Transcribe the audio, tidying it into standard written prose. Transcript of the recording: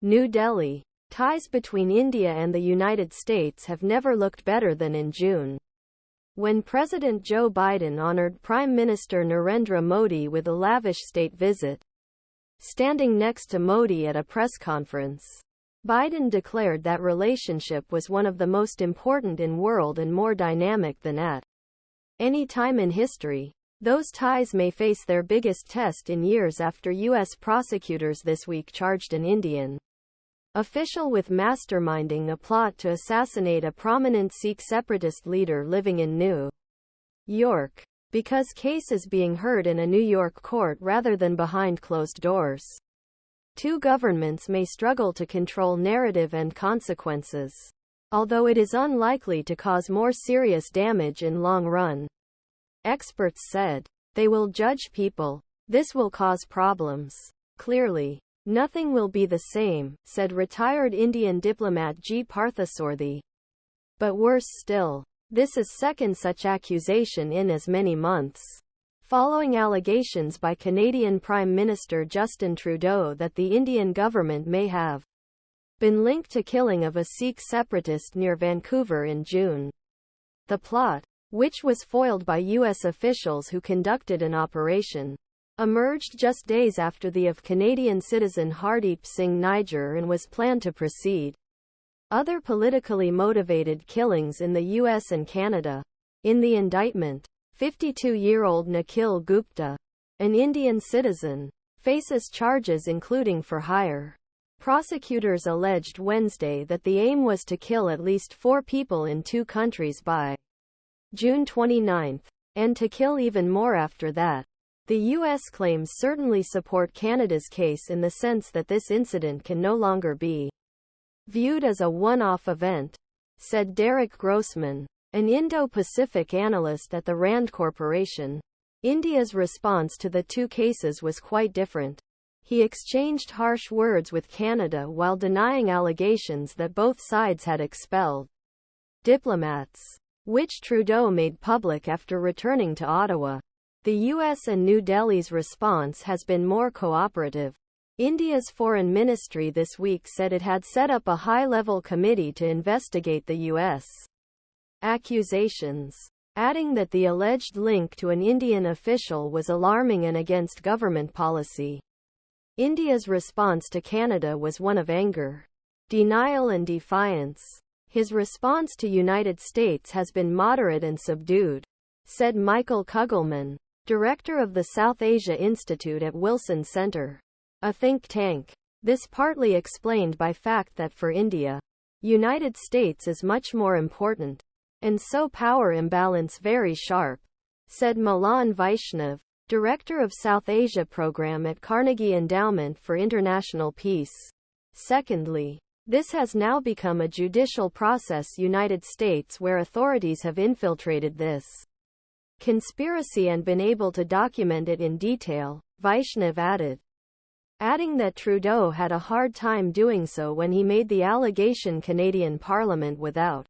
New Delhi. Ties between India and the United States have never looked better than in June, when President Joe Biden honored Prime Minister Narendra Modi with a lavish state visit. Standing next to Modi at a press conference, Biden declared that relationship was one of the most important in world and more dynamic than at any time in history. Those ties may face their biggest test in years after U.S. prosecutors this week charged an Indian official with masterminding a plot to assassinate a prominent Sikh separatist leader living in New York. Because case is being heard in a New York court rather than behind closed doors, two governments may struggle to control narrative and consequences, although it is unlikely to cause more serious damage in long run. Experts said they will judge people. This will cause problems. Clearly, nothing will be the same, said retired Indian diplomat G Parthasarthy. But worse still, this is second such accusation in as many months, following allegations by Canadian Prime Minister Justin Trudeau that the Indian government may have been linked to killing of a Sikh separatist near Vancouver in June. The plot, which was foiled by U.S. officials who conducted an operation, emerged just days after the of Canadian citizen Hardeep Singh Nijjar and was planned to precede other politically motivated killings in the U.S. and Canada. In the indictment, 52-year-old Nikhil Gupta, an Indian citizen, faces charges including for hire. Prosecutors alleged Wednesday that the aim was to kill at least 4 people in 2 countries by June 29, and to kill even more after that. The U.S. claims certainly support Canada's case in the sense that this incident can no longer be viewed as a one-off event, said Derek Grossman, an Indo-Pacific analyst at the Rand Corporation. India's response to the 2 cases was quite different. He exchanged harsh words with Canada while denying allegations that both sides had expelled diplomats, which Trudeau made public after returning to Ottawa. The U.S. and New Delhi's response has been more cooperative. India's foreign ministry this week said it had set up a high-level committee to investigate the U.S. accusations, adding that the alleged link to an Indian official was alarming and against government policy. India's response to Canada was one of anger, denial and defiance. His response to United States has been moderate and subdued, said Michael Kugelman, director of the South Asia Institute at Wilson Center, a think tank. This partly explained by fact that for India, United States is much more important, and so power imbalance very sharp, said Milan Vaishnav, director of South Asia program at Carnegie Endowment for International Peace. Secondly, this has now become a judicial process United States where authorities have infiltrated this conspiracy and been able to document it in detail, Vaishnav added, adding that Trudeau had a hard time doing so when he made the allegation Canadian Parliament without